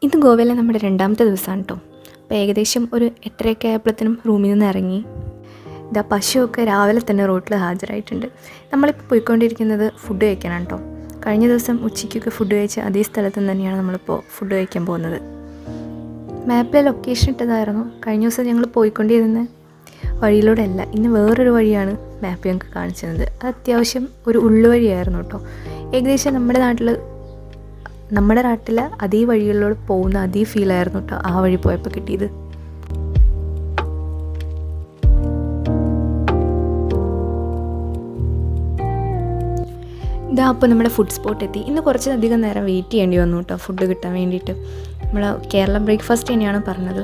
ഇത് ഗോവയിലെ നമ്മുടെ രണ്ടാമത്തെ ദിവസമാണ് കേട്ടോ. അപ്പോൾ ഏകദേശം ഒരു 8:30 ആയപ്പോഴത്തേനും റൂമിൽ നിന്ന് ഇറങ്ങി. ഇതാ പശുവൊക്കെ രാവിലെ തന്നെ റോട്ടിൽ ഹാജരായിട്ടുണ്ട്. നമ്മളിപ്പോൾ പോയിക്കൊണ്ടിരിക്കുന്നത് ഫുഡ് കഴിക്കാനാണ് കേട്ടോ. കഴിഞ്ഞ ദിവസം ഉച്ചയ്ക്കൊക്കെ ഫുഡ് കഴിച്ച അതേ സ്ഥലത്ത് തന്നെയാണ് നമ്മളിപ്പോൾ ഫുഡ് കഴിക്കാൻ പോകുന്നത്. മാപ്പിലെ ലൊക്കേഷൻ ഇട്ടതായിരുന്നു. കഴിഞ്ഞ ദിവസം ഞങ്ങൾ പോയിക്കൊണ്ടിരുന്ന വഴിയിലൂടെ അല്ല, ഇന്ന് വേറൊരു വഴിയാണ് മാപ്പ് ഞങ്ങൾക്ക് കാണിച്ചത്. അത് അത്യാവശ്യം ഒരു ഉള്ളുവഴിയായിരുന്നു കേട്ടോ. ഏകദേശം നമ്മുടെ നാട്ടിലെ അതേ വഴികളിലൂടെ പോകുന്ന അതേ ഫീലായിരുന്നു കേട്ടോ ആ വഴി പോയപ്പോൾ കിട്ടിയത്. ഇതാ അപ്പോൾ നമ്മുടെ ഫുഡ് സ്പോട്ട് എത്തി. ഇന്ന് കുറച്ചധികം നേരം വെയിറ്റ് ചെയ്യേണ്ടി വന്നു കേട്ടോ ഫുഡ് കിട്ടാൻ വേണ്ടിയിട്ട്. നമ്മൾ കേരള ബ്രേക്ക്ഫാസ്റ്റ് തന്നെയാണ് പറഞ്ഞത്.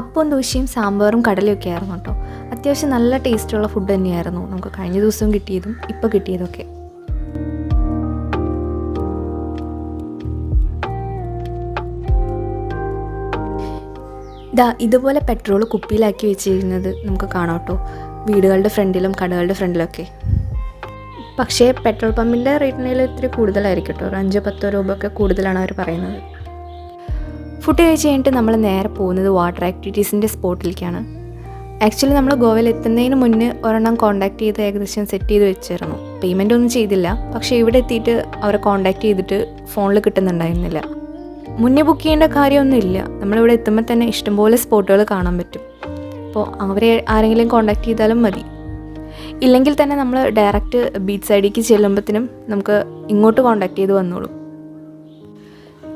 അപ്പവും ദോശയും സാമ്പാറും കടലയൊക്കെ ആയിരുന്നു കേട്ടോ. അത്യാവശ്യം നല്ല ടേസ്റ്റുള്ള ഫുഡ് തന്നെയായിരുന്നു നമുക്ക് കഴിഞ്ഞ ദിവസവും കിട്ടിയതും ഇപ്പോൾ കിട്ടിയതൊക്കെ. ഇതുപോലെ പെട്രോൾ കുപ്പിയിലാക്കി വെച്ചിരിക്കുന്നത് നമുക്ക് കാണാം കേട്ടോ, വീടുകളുടെ ഫ്രണ്ടിലും കടകളുടെ ഫ്രണ്ടിലൊക്കെ. പക്ഷേ പെട്രോൾ പമ്പിൻ്റെ റേറ്റിനേൽ ഇത്തിരി കൂടുതലായിരിക്കും കേട്ടോ. ഒരു 5-10 രൂപ ഒക്കെ കൂടുതലാണ് അവർ പറയുന്നത്. ഫുഡ് കഴിച്ച് കഴിഞ്ഞിട്ട് നമ്മൾ നേരെ പോകുന്നത് വാട്ടർ ആക്ടിവിറ്റീസിൻ്റെ സ്പോട്ടിലേക്കാണ്. ആക്ച്വലി നമ്മൾ ഗോവയിൽ എത്തുന്നതിന് മുന്നേ ഒരെണ്ണം കോൺടാക്ട് ചെയ്ത് ഏകദേശം സെറ്റ് ചെയ്ത് വെച്ചിരുന്നു. പേയ്മെൻ്റ് ഒന്നും ചെയ്തില്ല. പക്ഷേ ഇവിടെ എത്തിയിട്ട് അവരെ കോൺടാക്ട് ചെയ്തിട്ട് ഫോണിൽ കിട്ടുന്നുണ്ടായിരുന്നില്ല. മുന്നേ ബുക്ക് ചെയ്യേണ്ട കാര്യമൊന്നുമില്ല. നമ്മളിവിടെ എത്തുമ്പോൾ തന്നെ ഇഷ്ടംപോലെ സ്പോട്ടുകൾ കാണാൻ പറ്റും. അപ്പോൾ അവരെ ആരെങ്കിലും കോൺടാക്ട് ചെയ്താലും മതി. ഇല്ലെങ്കിൽ തന്നെ നമ്മൾ ഡയറക്റ്റ് ബീച്ച് സൈഡിലേക്ക് ചെല്ലുമ്പോഴത്തേനും നമുക്ക് ഇങ്ങോട്ട് കോൺടാക്ട് ചെയ്ത് വന്നോളും.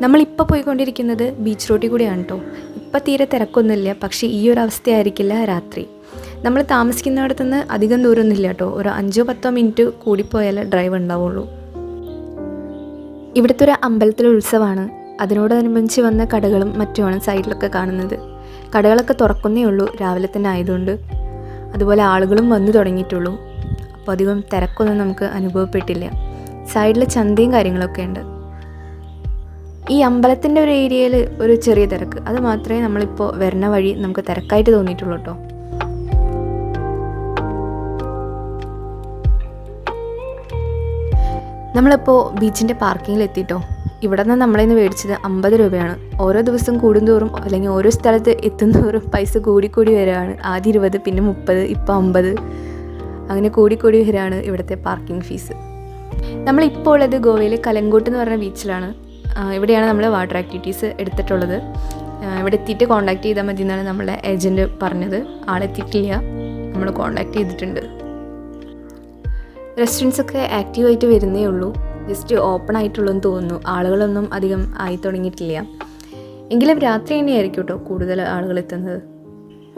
നമ്മളിപ്പോൾ പോയിക്കൊണ്ടിരിക്കുന്നത് ബീച്ച് റോഡിൽ കൂടെയാണ് കേട്ടോ. ഇപ്പം തീരെ തിരക്കൊന്നുമില്ല. പക്ഷേ ഈ ഒരു അവസ്ഥയായിരിക്കില്ല രാത്രി. നമ്മൾ താമസിക്കുന്നിടത്തു നിന്ന് അധികം ദൂരമൊന്നുമില്ല കേട്ടോ. ഒരു 5-10 മിനിറ്റ് കൂടിപ്പോയാൽ ഡ്രൈവ് ഉണ്ടാവുള്ളൂ. ഇവിടുത്തെ ഒരു അമ്പലത്തിലെ ഉത്സവമാണ്. അതിനോടനുബന്ധിച്ച് വന്ന കടകളും മറ്റുമാണ് സൈഡിലൊക്കെ കാണുന്നത്. കടകളൊക്കെ തുറക്കുന്നേ ഉള്ളൂ, രാവിലെ തന്നെ ആയതുകൊണ്ട്. അതുപോലെ ആളുകളും വന്നു തുടങ്ങിയിട്ടുള്ളൂ. അപ്പോൾ അധികം തിരക്കൊന്നും നമുക്ക് അനുഭവപ്പെട്ടില്ല. സൈഡിൽ ചന്തയും കാര്യങ്ങളൊക്കെ ഉണ്ട്. ഈ അമ്പലത്തിൻ്റെ ഒരു ഏരിയയിൽ ഒരു ചെറിയ തിരക്ക്, അത് മാത്രമേ നമ്മളിപ്പോൾ വരുന്ന വഴി നമുക്ക് തിരക്കായിട്ട് തോന്നിയിട്ടുള്ളൂ കേട്ടോ. നമ്മളിപ്പോൾ ബീച്ചിൻ്റെ പാർക്കിങ്ങിൽ എത്തിയിട്ടോ. ഇവിടെ നിന്ന് നമ്മളിന്ന് മേടിച്ചത് 50 രൂപയാണ്. ഓരോ ദിവസം കൂടുന്തോറും അല്ലെങ്കിൽ ഓരോ സ്ഥലത്ത് എത്തുന്നതോറും പൈസ കൂടിക്കൂടി വരികയാണ്. ആദ്യം 20, പിന്നെ 30, ഇപ്പോൾ 50, അങ്ങനെ കൂടിക്കൂടി വരികയാണ് ഇവിടുത്തെ പാർക്കിംഗ് ഫീസ്. നമ്മളിപ്പോൾ ഉള്ളത് ഗോവയിൽ കലങ്കോട്ട് എന്ന് പറഞ്ഞ ബീച്ചിലാണ്. ഇവിടെയാണ് നമ്മൾ വാട്ടർ ആക്ടിവിറ്റീസ് എടുത്തിട്ടുള്ളത്. ഇവിടെ എത്തിയിട്ട് കോൺടാക്ട് ചെയ്താൽ മതി എന്നാണ് നമ്മളെ ഏജൻറ്റ് പറഞ്ഞത്. ആളെത്തിയിട്ടില്ല, നമ്മൾ കോൺടാക്ട് ചെയ്തിട്ടുണ്ട്. റെസ്റ്റോറൻറ്റ്സൊക്കെ ആക്റ്റീവായിട്ട് വരുന്നേ ഉള്ളൂ. ജസ്റ്റ് ഓപ്പൺ ആയിട്ടുള്ളൂ എന്ന് തോന്നുന്നു. ആളുകളൊന്നും അധികം ആയി തുടങ്ങിയിട്ടില്ല. എങ്കിലും രാത്രി തന്നെയായിരിക്കും കേട്ടോ കൂടുതൽ ആളുകൾ എത്തുന്നത്.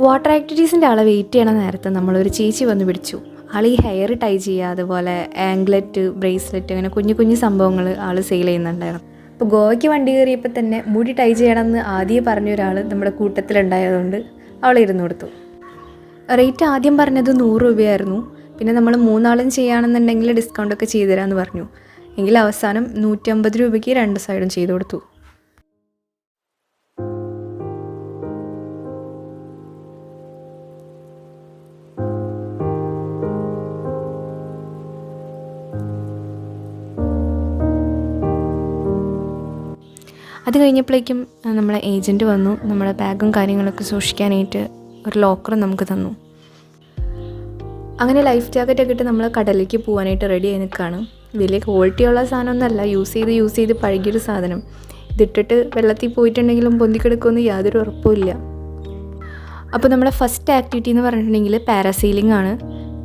വാട്ടർ ആക്ടിവിറ്റീസിൻ്റെ ആളെ വെയിറ്റ് ചെയ്യണ നേരത്തെ നമ്മളൊരു ചേച്ചി വന്ന് പിടിച്ചു. ആൾ ഈ ഹെയർ ടൈ ചെയ്യുക, അതുപോലെ ആംഗ്ലറ്റ്, ബ്രേസ്ലെറ്റ്, അങ്ങനെ കുഞ്ഞു കുഞ്ഞു സംഭവങ്ങൾ ആൾ സെയിൽ ചെയ്യുന്നുണ്ടായിരുന്നു. അപ്പോൾ ഗോവയ്ക്ക് വണ്ടി കയറിയപ്പോൾ തന്നെ മുടി ടൈ ചെയ്യണമെന്ന് ആദ്യം പറഞ്ഞ ഒരാൾ നമ്മുടെ കൂട്ടത്തിലുണ്ടായതുകൊണ്ട് അവൾ ഇരുന്ന് കൊടുത്തു. റേറ്റ് ആദ്യം പറഞ്ഞത് 100 രൂപയായിരുന്നു. പിന്നെ നമ്മൾ 3 ആളും ചെയ്യുകയാണെന്നുണ്ടെങ്കിൽ ഡിസ്കൗണ്ടൊക്കെ ചെയ്തു തരാമെന്ന് പറഞ്ഞു. എങ്കിൽ അവസാനം 150 രൂപയ്ക്ക് 2 സൈഡും ചെയ്തു കൊടുത്തു. അത് കഴിഞ്ഞപ്പോഴേക്കും നമ്മളെ ഏജൻറ്റ് വന്നു. നമ്മുടെ ബാഗും കാര്യങ്ങളൊക്കെ സൂക്ഷിക്കാനായിട്ട് ഒരു ലോക്കർ നമുക്ക് തന്നു. അങ്ങനെ ലൈഫ് ജാക്കറ്റൊക്കെ ഇട്ട് നമ്മൾ കടലിലേക്ക് പോകാനായിട്ട് റെഡി ആയി നിൽക്കുകയാണ്. വലിയ ക്വാളിറ്റിയുള്ള സാധനമൊന്നുമല്ല, യൂസ് ചെയ്ത് പഴകിയൊരു സാധനം. ഇതിട്ടിട്ട് വെള്ളത്തിൽ പോയിട്ടുണ്ടെങ്കിലും പൊന്തിക്കെടുക്കുമെന്ന് യാതൊരു ഉറപ്പുമില്ല. അപ്പോൾ നമ്മുടെ ഫസ്റ്റ് ആക്ടിവിറ്റി എന്ന് പറഞ്ഞിട്ടുണ്ടെങ്കിൽ പാരാസെയിലിംഗ് ആണ്.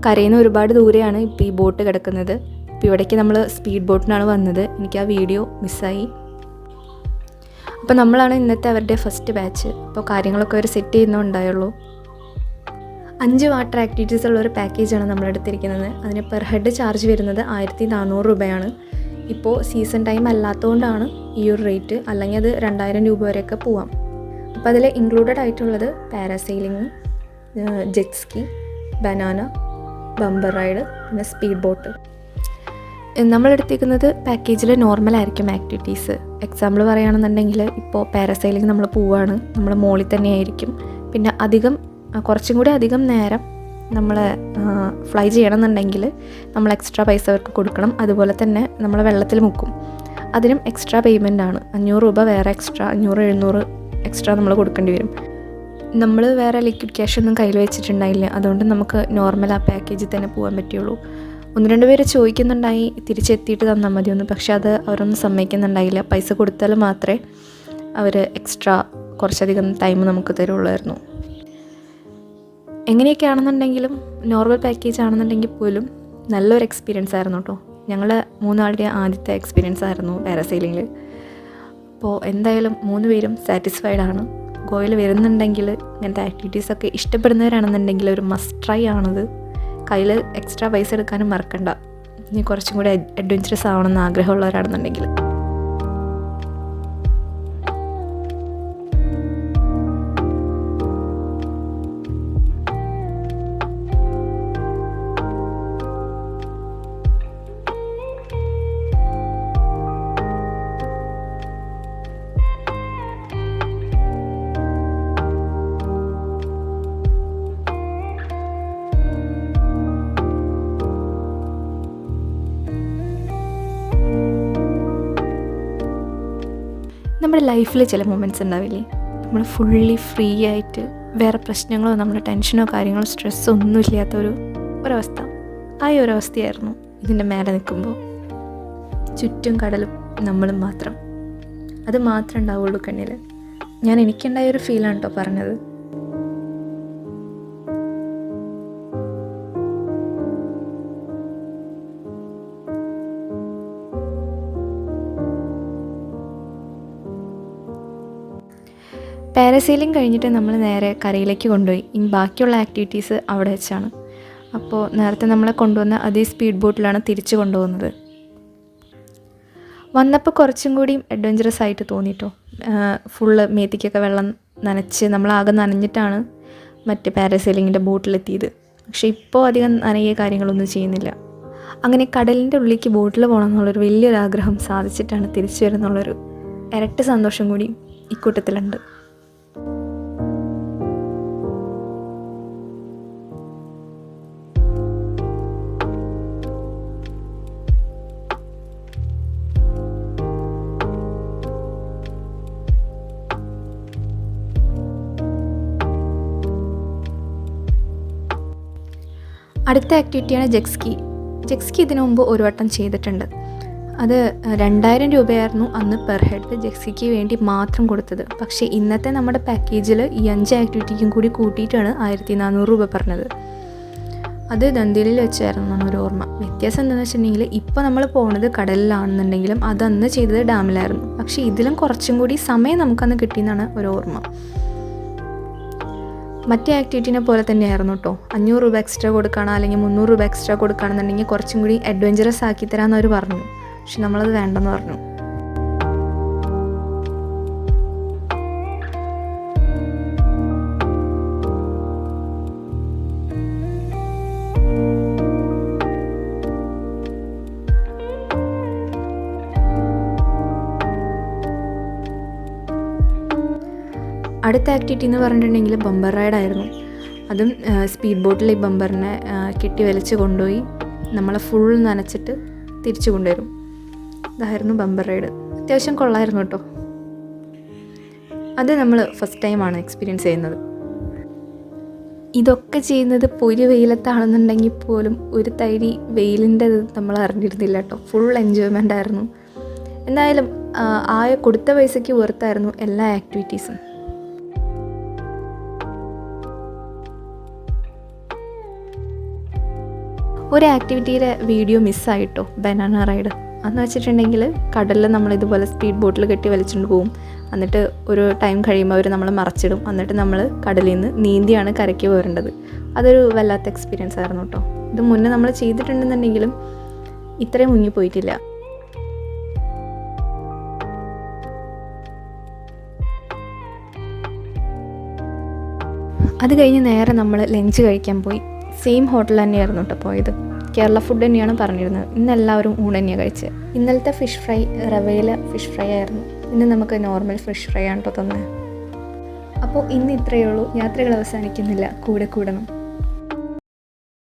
കരയിൽ നിന്ന് ഒരുപാട് ദൂരെയാണ് ഇപ്പോൾ ഈ ബോട്ട് കിടക്കുന്നത്. ഇപ്പോൾ ഇവിടേക്ക് നമ്മൾ സ്പീഡ് ബോട്ടിനാണ് വന്നത്. എനിക്ക് ആ വീഡിയോ മിസ്സായി. അപ്പോൾ നമ്മളാണ് ഇന്നത്തെ അവരുടെ ഫസ്റ്റ് ബാച്ച്. അപ്പോൾ കാര്യങ്ങളൊക്കെ അവർ സെറ്റ് ചെയ്യുന്നുണ്ടായുള്ളൂ. 5 വാട്ടർ ആക്ടിവിറ്റീസ് ഉള്ള ഒരു പാക്കേജാണ് നമ്മളെടുത്തിരിക്കുന്നത്. അതിന് പെർ ഹെഡ് ചാർജ് വരുന്നത് 1400 രൂപയാണ്. ഇപ്പോൾ സീസൺ ടൈം അല്ലാത്തതുകൊണ്ടാണ് ഈ ഒരു റേറ്റ്. അല്ലെങ്കിൽ അത് 2000 രൂപ വരെയൊക്കെ പോവാം. അപ്പോൾ അതിൽ ഇൻക്ലൂഡഡ് ആയിട്ടുള്ളത് parasailing, jet ski, banana, bumper ride, പിന്നെ സ്പീഡ് ബോട്ട്. നമ്മളെടുത്തിരിക്കുന്നത് പാക്കേജിൽ നോർമലായിരിക്കും ആക്ടിവിറ്റീസ്. എക്സാമ്പിൾ പറയുകയാണെന്നുണ്ടെങ്കിൽ ഇപ്പോൾ പാരാസെയിലിംഗ് നമ്മൾ പോവുകയാണ്, നമ്മൾ മുകളിൽ തന്നെയായിരിക്കും. പിന്നെ കുറച്ചും കൂടി അധികം നേരം നമ്മൾ ഫ്ലൈ ചെയ്യണമെന്നുണ്ടെങ്കിൽ നമ്മൾ എക്സ്ട്രാ പൈസ അവർക്ക് കൊടുക്കണം. അതുപോലെ തന്നെ നമ്മൾ വെള്ളത്തിൽ മുക്കും. അതിനും എക്സ്ട്രാ പേയ്മെൻ്റ് ആണ്. 500 രൂപ വേറെ എക്സ്ട്രാ, 500-700 എക്സ്ട്രാ നമ്മൾ കൊടുക്കേണ്ടി വരും. നമ്മൾ വേറെ ലിക്വിഡ് ക്യാഷ് ഒന്നും കയ്യിൽ വെച്ചിട്ടുണ്ടായില്ല. അതുകൊണ്ട് നമുക്ക് നോർമൽ ആ പാക്കേജിൽ തന്നെ പോകാൻ പറ്റുള്ളൂ. 1-2 പേര് ചോദിക്കുന്നുണ്ടായി തിരിച്ചെത്തിയിട്ട് തന്നാൽ മതിയൊന്ന്, പക്ഷെ അത് അവരൊന്നും സമ്മതിക്കുന്നുണ്ടായില്ല. പൈസ കൊടുത്താൽ മാത്രമേ അവർ എക്സ്ട്രാ കുറച്ചധികം ടൈം നമുക്ക് തരുള്ളായിരുന്നു. എങ്ങനെയൊക്കെയാണെന്നുണ്ടെങ്കിലും നോർമൽ പാക്കേജ് ആണെന്നുണ്ടെങ്കിൽ പോലും നല്ലൊരു എക്സ്പീരിയൻസ് ആയിരുന്നു കേട്ടോ. ഞങ്ങളുടെ 3 ആളുടെ ആദ്യത്തെ എക്സ്പീരിയൻസ് ആയിരുന്നു പാരാസെയിലിങ്ങിൽ. അപ്പോൾ എന്തായാലും 3 പേരും സാറ്റിസ്ഫൈഡ് ആണ്. ഗോവയിൽ വരുന്നുണ്ടെങ്കിൽ ഇങ്ങനത്തെ ആക്ടിവിറ്റീസൊക്കെ ഇഷ്ടപ്പെടുന്നവരാണെന്നുണ്ടെങ്കിൽ ഒരു മസ്റ്റ് ട്രൈ ആണത്. കയ്യിൽ എക്സ്ട്രാ പൈസ എടുക്കാനും മറക്കണ്ട. ഇനി കുറച്ചും കൂടി അഡ്വഞ്ചറസ് ആവണമെന്ന് ആഗ്രഹമുള്ളവരാണെന്നുണ്ടെങ്കിൽ. നമ്മുടെ ലൈഫിൽ ചില മൊമെൻറ്റ്സ് ഉണ്ടാവില്ലേ, നമ്മൾ ഫുള്ളി ഫ്രീ ആയിട്ട് വേറെ പ്രശ്നങ്ങളോ നമ്മുടെ ടെൻഷനോ കാര്യങ്ങളോ സ്ട്രെസ്സോ ഒന്നും ഇല്ലാത്ത ഒരവസ്ഥ. ആ ഒരു അവസ്ഥയായിരുന്നു ഇതിൻ്റെ മേലെ നിൽക്കുമ്പോൾ. ചുറ്റും കടലും നമ്മളും മാത്രം, അത് മാത്രമേ ഉണ്ടാവുള്ളൂ കണ്ണിൽ. എനിക്കുണ്ടായൊരു ഫീലാണ് കേട്ടോ പറഞ്ഞത്. പാരാസെയിലിംഗ് കഴിഞ്ഞിട്ട് നമ്മൾ നേരെ കരയിലേക്ക് കൊണ്ടുപോയി. ഇനി ബാക്കിയുള്ള ആക്ടിവിറ്റീസ് അവിടെ വെച്ചാണ്. അപ്പോൾ നേരത്തെ നമ്മളെ കൊണ്ടുവന്ന അതേ സ്പീഡ് ബോട്ടിലാണ് തിരിച്ചു കൊണ്ടുപോകുന്നത്. വന്നപ്പോൾ കുറച്ചും കൂടിയും അഡ്വഞ്ചറസ് ആയിട്ട് തോന്നിട്ടോ. ഫുള്ള് മേത്തിക്കൊക്കെ വെള്ളം നനച്ച് നമ്മളാകെ നനഞ്ഞിട്ടാണ് മറ്റ് പാരാസെയിലിങ്ങിൻ്റെ ബോട്ടിലെത്തിയത്. പക്ഷേ ഇപ്പോൾ അധികം നനയ കാര്യങ്ങളൊന്നും ചെയ്യുന്നില്ല. അങ്ങനെ കടലിൻ്റെ ഉള്ളിലേക്ക് ബോട്ടിൽ പോകണം എന്നുള്ളൊരു വലിയൊരു ആഗ്രഹം സാധിച്ചിട്ടാണ് തിരിച്ചു വരുന്നുള്ളൊരു ഇരട്ടി സന്തോഷം കൂടി ഇക്കൂട്ടത്തിലുണ്ട്. അടുത്ത ആക്ടിവിറ്റിയാണ് ജെറ്റ്സ്കി. ഇതിനു മുമ്പ് ഒരു വട്ടം ചെയ്തിട്ടുണ്ട്. അത് 2000 രൂപയായിരുന്നു അന്ന് പെർ ഹെഡ് ജെറ്റ്സ്കിക്ക് വേണ്ടി മാത്രം കൊടുത്തത്. പക്ഷേ ഇന്നത്തെ നമ്മുടെ പാക്കേജിൽ ഈ 5 ആക്ടിവിറ്റിക്കും കൂടി കൂട്ടിയിട്ടാണ് 1400 രൂപ പറഞ്ഞത്. അത് ദന്തേലിൽ വെച്ചായിരുന്നു ഒരു ഓർമ്മ. വ്യത്യാസം എന്താണെന്ന് വെച്ചിട്ടുണ്ടെങ്കിൽ ഇപ്പോൾ നമ്മൾ പോകുന്നത് കടലിലാണെന്നുണ്ടെങ്കിലും അതന്ന് ചെയ്തത് ഡാമിലായിരുന്നു. പക്ഷേ ഇതിലും കുറച്ചും കൂടി സമയം നമുക്കന്ന് കിട്ടിയെന്നാണ് ഒരു ഓർമ്മ. മറ്റേ ആക്ടിവിറ്റീനെ പോലെ തന്നെയായിരുന്നു കേട്ടോ. 500 രൂപ എക്സ്ട്രാ കൊടുക്കുകയാണ് അല്ലെങ്കിൽ 300 രൂപ എക്സ്ട്രാ കൊടുക്കുകയാണെന്നുണ്ടെങ്കിൽ കുറച്ചും കൂടി അഡ്വഞ്ചറസ് ആക്കി തരാമെന്ന് അവർ പറഞ്ഞു. പക്ഷെ നമ്മളത് വേണ്ടെന്ന് പറഞ്ഞു. അടുത്ത ആക്ടിവിറ്റി എന്ന് പറഞ്ഞിട്ടുണ്ടെങ്കിൽ ബമ്പർ റൈഡായിരുന്നു. അതും സ്പീഡ് ബോട്ടിൽ ഈ ബമ്പറിനെ കെട്ടി വലിച്ച് കൊണ്ടുപോയി നമ്മളെ ഫുൾ നനച്ചിട്ട് തിരിച്ചു കൊണ്ടുവരും. ഇതായിരുന്നു ബമ്പർ റൈഡ്. അത്യാവശ്യം കൊള്ളായിരുന്നു കേട്ടോ. അത് നമ്മൾ ഫസ്റ്റ് ടൈമാണ് എക്സ്പീരിയൻസ് ചെയ്യുന്നത്. ഇതൊക്കെ ചെയ്യുന്നത് പൊരി വെയിലത്താണെന്നുണ്ടെങ്കിൽ പോലും ഒരു തൈരി വെയിലിൻ്റെ ഇത് നമ്മൾ അറിഞ്ഞിരുന്നില്ല കേട്ടോ. ഫുൾ എൻജോയ്മെൻ്റ് ആയിരുന്നു. എന്തായാലും കൊടുത്ത പൈസയ്ക്ക് വെറുത്തായിരുന്നു എല്ലാ ആക്ടിവിറ്റീസും. ഒരു ആക്ടിവിറ്റിയുടെ വീഡിയോ മിസ്സായിട്ടോ, ബനാന റൈഡ്. അതെന്ന് വെച്ചിട്ടുണ്ടെങ്കിൽ കടലിൽ നമ്മളിതുപോലെ സ്പീഡ് ബോട്ടിൽ കെട്ടി വലിച്ചുകൊണ്ട് പോകും. എന്നിട്ട് ഒരു ടൈം കഴിയുമ്പോൾ അവർ നമ്മൾ മറച്ചിടും. എന്നിട്ട് നമ്മൾ കടലിൽ നിന്ന് നീന്തിയാണ് കരയ്ക്ക് പോരേണ്ടത്. അതൊരു വല്ലാത്ത എക്സ്പീരിയൻസ് ആയിരുന്നു കേട്ടോ. ഇത് മുന്നേ നമ്മൾ ചെയ്തിട്ടുണ്ടെന്നുണ്ടെങ്കിലും ഇത്രയും മുങ്ങിപ്പോയിട്ടില്ല. അത് കഴിഞ്ഞ് നേരെ നമ്മൾ ലഞ്ച് കഴിക്കാൻ പോയി. സെയിം ഹോട്ടൽ തന്നെയായിരുന്നു കേട്ടോ പോയത്. കേരള ഫുഡ് തന്നെയാണ് പറഞ്ഞിരുന്നത്. ഇന്നെല്ലാവരും ഊണ് തന്നെയാണ് കഴിച്ചത്. ഇന്നലത്തെ ഫിഷ് ഫ്രൈ റവയില ഫിഷ് ഫ്രൈ ആയിരുന്നു. ഇന്ന് നമുക്ക് നോർമൽ ഫിഷ് ഫ്രൈ ആണ് കേട്ടോ തന്നെ. അപ്പോൾ ഇന്ന് ഇത്രയേ ഉള്ളൂ. യാത്രകൾ അവസാനിക്കുന്നില്ല, കൂടെ കൂടണം.